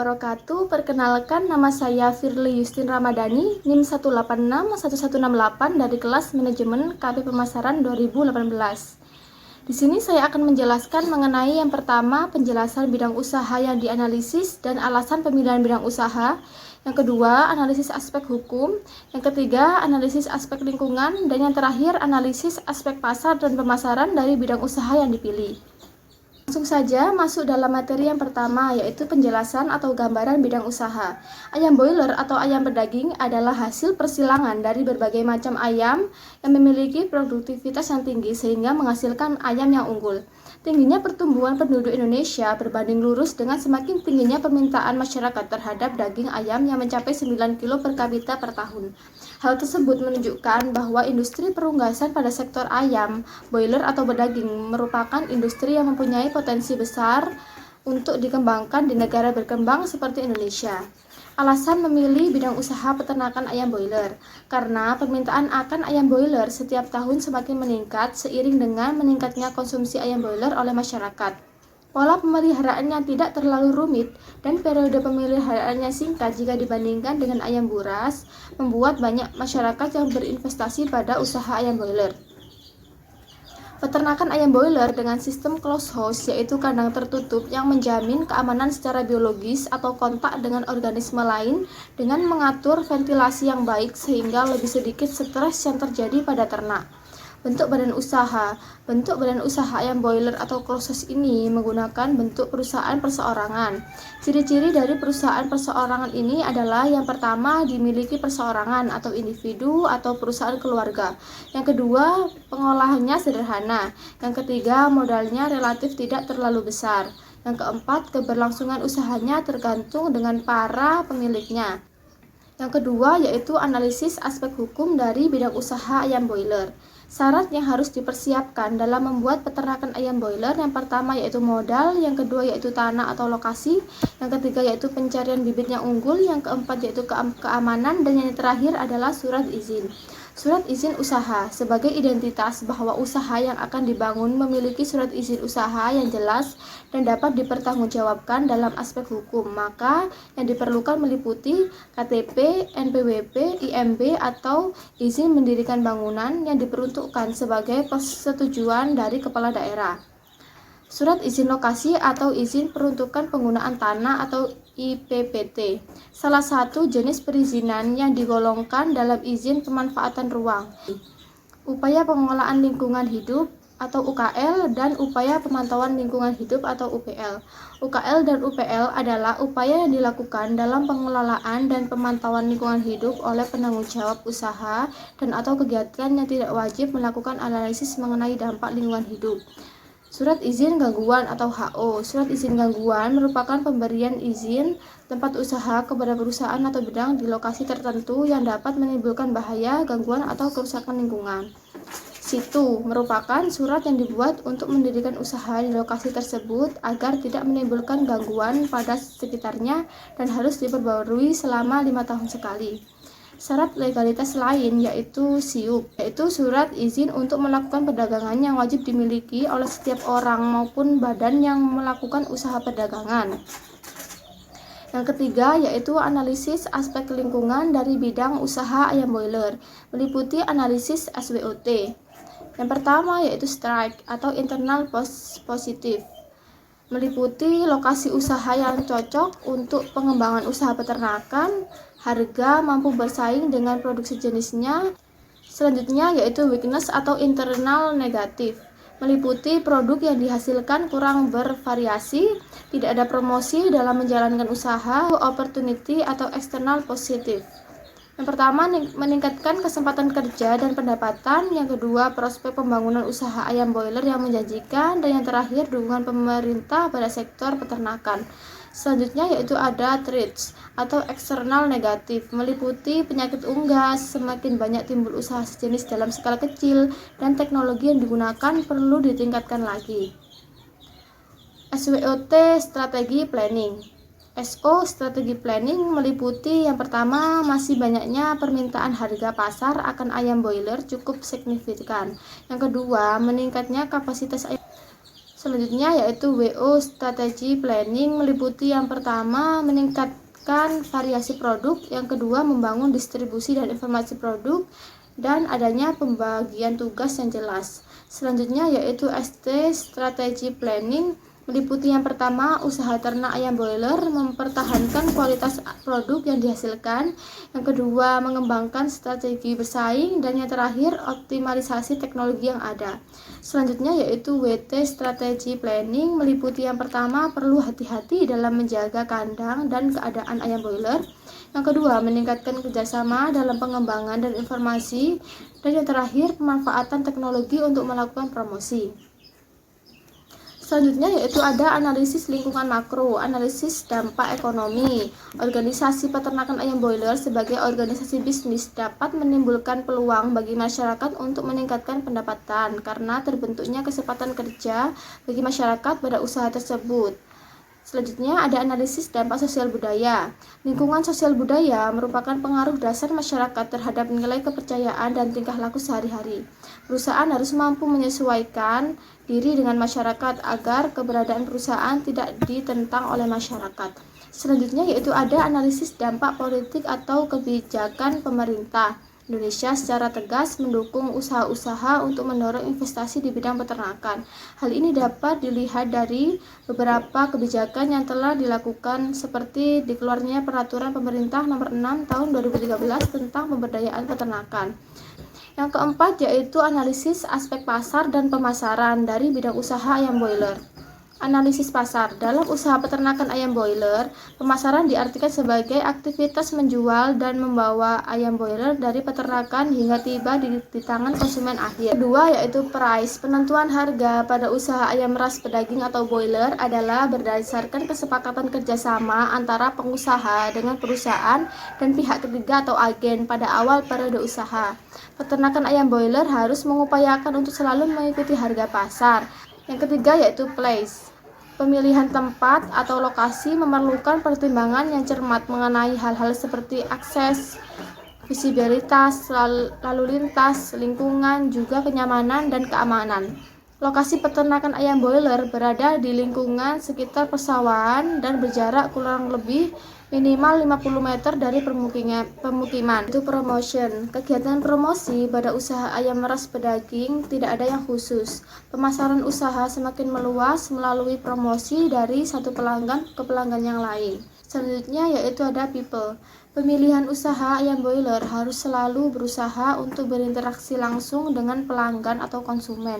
wabarakatuh. Perkenalkan, nama saya Firly Yustin Ramadhani, NIM 1861168 dari kelas Manajemen KP Pemasaran 2018. Di sini saya akan menjelaskan mengenai yang pertama, penjelasan bidang usaha yang dianalisis dan alasan pemilihan bidang usaha. Yang kedua, analisis aspek hukum. Yang ketiga, analisis aspek lingkungan. Dan yang terakhir, analisis aspek pasar dan pemasaran dari bidang usaha yang dipilih. Langsung saja masuk dalam materi yang pertama, yaitu penjelasan atau gambaran bidang usaha. Ayam boiler atau ayam pedaging adalah hasil persilangan dari berbagai macam ayam yang memiliki produktivitas yang tinggi sehingga menghasilkan ayam yang unggul. Tingginya pertumbuhan penduduk Indonesia berbanding lurus dengan semakin tingginya permintaan masyarakat terhadap daging ayam yang mencapai 9 kilo per kapita per tahun. Hal tersebut menunjukkan bahwa industri perunggasan pada sektor ayam, boiler atau pedaging merupakan industri yang mempunyai potensi besar untuk dikembangkan di negara berkembang seperti Indonesia. Alasan memilih bidang usaha peternakan ayam boiler, karena permintaan akan ayam boiler setiap tahun semakin meningkat seiring dengan meningkatnya konsumsi ayam boiler oleh masyarakat. Pola pemeliharaannya tidak terlalu rumit dan periode pemeliharaannya singkat jika dibandingkan dengan ayam buras, membuat banyak masyarakat yang berinvestasi pada usaha ayam boiler. Peternakan ayam boiler dengan sistem closed house, yaitu kandang tertutup yang menjamin keamanan secara biologis atau kontak dengan organisme lain dengan mengatur ventilasi yang baik sehingga lebih sedikit stres yang terjadi pada ternak. Bentuk badan usaha ayam boiler atau closed house ini menggunakan bentuk perusahaan perseorangan. Ciri-ciri dari perusahaan perseorangan ini adalah yang pertama, dimiliki perseorangan atau individu atau perusahaan keluarga. Yang kedua, pengolahannya sederhana. Yang ketiga, modalnya relatif tidak terlalu besar. Yang keempat, keberlangsungan usahanya tergantung dengan para pemiliknya. Yang kedua, yaitu analisis aspek hukum dari bidang usaha ayam boiler. Syarat yang harus dipersiapkan dalam membuat peternakan ayam boiler, yang pertama yaitu modal, yang kedua yaitu tanah atau lokasi, yang ketiga yaitu pencarian bibit yang unggul, yang keempat yaitu keamanan, dan yang terakhir adalah surat izin. Surat izin usaha sebagai identitas bahwa usaha yang akan dibangun memiliki surat izin usaha yang jelas dan dapat dipertanggungjawabkan dalam aspek hukum. Maka yang diperlukan meliputi KTP, NPWP, IMB atau izin mendirikan bangunan yang diperuntukkan sebagai persetujuan dari kepala daerah. Surat izin lokasi atau izin peruntukan penggunaan tanah atau IPPT, salah satu jenis perizinan yang digolongkan dalam izin pemanfaatan ruang. Upaya pengelolaan lingkungan hidup atau UKL dan upaya pemantauan lingkungan hidup atau UPL. UKL dan UPL adalah upaya yang dilakukan dalam pengelolaan dan pemantauan lingkungan hidup oleh penanggung jawab usaha dan atau kegiatan yang tidak wajib melakukan analisis mengenai dampak lingkungan hidup. Surat izin gangguan atau HO. Surat izin gangguan merupakan pemberian izin tempat usaha kepada perusahaan atau bidang di lokasi tertentu yang dapat menimbulkan bahaya, gangguan, atau kerusakan lingkungan. Situ merupakan surat yang dibuat untuk mendirikan usaha di lokasi tersebut agar tidak menimbulkan gangguan pada sekitarnya dan harus diperbarui selama 5 tahun sekali. Syarat legalitas lain yaitu SIUP, yaitu surat izin untuk melakukan perdagangan yang wajib dimiliki oleh setiap orang maupun badan yang melakukan usaha perdagangan. Yang ketiga yaitu analisis aspek lingkungan dari bidang usaha ayam boiler, meliputi analisis SWOT. Yang pertama yaitu strike atau internal positif, meliputi lokasi usaha yang cocok untuk pengembangan usaha peternakan, harga, mampu bersaing dengan produk sejenisnya. Selanjutnya yaitu weakness atau internal negatif, meliputi produk yang dihasilkan kurang bervariasi, tidak ada promosi dalam menjalankan usaha. Opportunity atau external positif, yang pertama meningkatkan kesempatan kerja dan pendapatan, yang kedua prospek pembangunan usaha ayam boiler yang menjanjikan, dan yang terakhir dukungan pemerintah pada sektor peternakan. Selanjutnya yaitu ada threats atau eksternal negatif, meliputi penyakit unggas, semakin banyak timbul usaha sejenis dalam skala kecil, dan teknologi yang digunakan perlu ditingkatkan lagi. SWOT strategi planning. SO strategi planning meliputi yang pertama, masih banyaknya permintaan harga pasar akan ayam boiler cukup signifikan. Yang kedua, meningkatnya kapasitas ayam. Selanjutnya yaitu WO Strategy Planning, meliputi yang pertama meningkatkan variasi produk, yang kedua membangun distribusi dan informasi produk, dan adanya pembagian tugas yang jelas. Selanjutnya yaitu ST Strategy Planning, meliputi yang pertama usaha ternak ayam boiler, mempertahankan kualitas produk yang dihasilkan, yang kedua mengembangkan strategi bersaing, dan yang terakhir optimalisasi teknologi yang ada. Selanjutnya yaitu WT Strategy Planning, meliputi yang pertama perlu hati-hati dalam menjaga kandang dan keadaan ayam boiler, yang kedua meningkatkan kerjasama dalam pengembangan dan informasi, dan yang terakhir pemanfaatan teknologi untuk melakukan promosi. Selanjutnya yaitu ada analisis lingkungan makro, analisis dampak ekonomi. Organisasi peternakan ayam boiler sebagai organisasi bisnis dapat menimbulkan peluang bagi masyarakat untuk meningkatkan pendapatan karena terbentuknya kesempatan kerja bagi masyarakat pada usaha tersebut. Selanjutnya ada analisis dampak sosial budaya. Lingkungan sosial budaya merupakan pengaruh dasar masyarakat terhadap nilai kepercayaan dan tingkah laku sehari-hari. Perusahaan harus mampu menyesuaikan diri dengan masyarakat agar keberadaan perusahaan tidak ditentang oleh masyarakat. Selanjutnya yaitu ada analisis dampak politik atau kebijakan pemerintah. Indonesia secara tegas mendukung usaha-usaha untuk mendorong investasi di bidang peternakan. Hal ini dapat dilihat dari beberapa kebijakan yang telah dilakukan seperti dikeluarnya Peraturan Pemerintah Nomor 6 Tahun 2013 tentang pemberdayaan peternakan. Yang keempat yaitu analisis aspek pasar dan pemasaran dari bidang usaha ayam boiler. Analisis pasar. Dalam usaha peternakan ayam boiler, pemasaran diartikan sebagai aktivitas menjual dan membawa ayam boiler dari peternakan hingga tiba di tangan konsumen akhir. Kedua yaitu price. Penentuan harga pada usaha ayam ras pedaging atau boiler adalah berdasarkan kesepakatan kerjasama antara pengusaha dengan perusahaan dan pihak ketiga atau agen pada awal periode usaha. Peternakan ayam boiler harus mengupayakan untuk selalu mengikuti harga pasar. Yang ketiga yaitu place. Pemilihan tempat atau lokasi memerlukan pertimbangan yang cermat mengenai hal-hal seperti akses, visibilitas, lalu lintas, lingkungan, juga kenyamanan dan keamanan. Lokasi peternakan ayam boiler berada di lingkungan sekitar persawahan dan berjarak kurang lebih minimal 50 meter dari pemukiman. Itu promotion. Kegiatan promosi pada usaha ayam ras pedaging tidak ada yang khusus. Pemasaran usaha semakin meluas melalui promosi dari satu pelanggan ke pelanggan yang lain. Selanjutnya yaitu ada people. Pemilihan usaha ayam boiler harus selalu berusaha untuk berinteraksi langsung dengan pelanggan atau konsumen,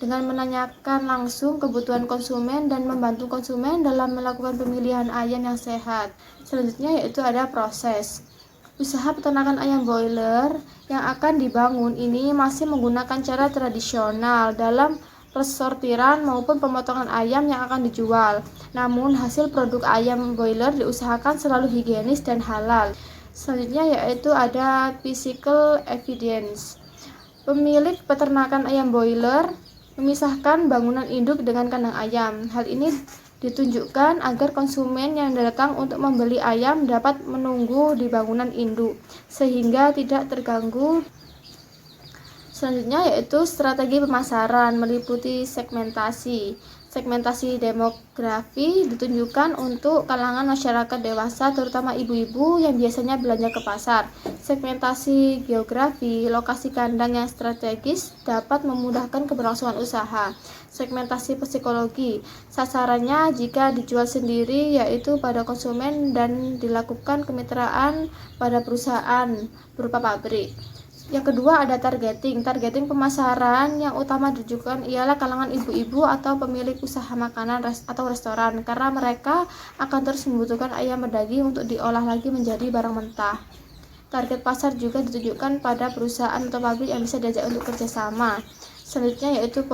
dengan menanyakan langsung kebutuhan konsumen dan membantu konsumen dalam melakukan pemilihan ayam yang sehat. Selanjutnya yaitu ada proses. Usaha peternakan ayam boiler yang akan dibangun ini masih menggunakan cara tradisional dalam persortiran maupun pemotongan ayam yang akan dijual. Namun hasil produk ayam boiler diusahakan selalu higienis dan halal. Selanjutnya yaitu ada physical evidence. Pemilik peternakan ayam boiler memisahkan bangunan induk dengan kandang ayam. Hal ini ditunjukkan agar konsumen yang datang untuk membeli ayam dapat menunggu di bangunan induk sehingga tidak terganggu. Selanjutnya yaitu strategi pemasaran, meliputi segmentasi. Segmentasi demografi ditunjukkan untuk kalangan masyarakat dewasa terutama ibu-ibu yang biasanya belanja ke pasar. Segmentasi geografi, lokasi kandang yang strategis dapat memudahkan keberlangsungan usaha. Segmentasi psikologi, sasarannya jika dijual sendiri yaitu pada konsumen dan dilakukan kemitraan pada perusahaan berupa pabrik. Yang kedua ada targeting. Targeting pemasaran yang utama ditujukan ialah kalangan ibu-ibu atau pemilik usaha makanan atau restoran karena mereka akan terus membutuhkan ayam pedaging untuk diolah lagi menjadi barang mentah. Target pasar juga ditujukan pada perusahaan atau pabrik yang bisa diajak untuk kerjasama. Selanjutnya yaitu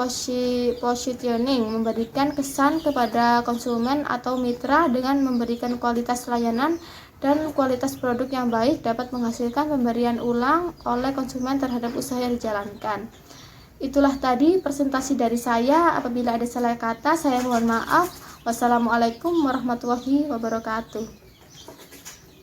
positioning, memberikan kesan kepada konsumen atau mitra dengan memberikan kualitas layanan dan kualitas produk yang baik dapat menghasilkan pemberian ulang oleh konsumen terhadap usaha yang dijalankan. Itulah tadi presentasi dari saya. Apabila ada salah kata, saya mohon maaf. Wassalamualaikum warahmatullahi wabarakatuh.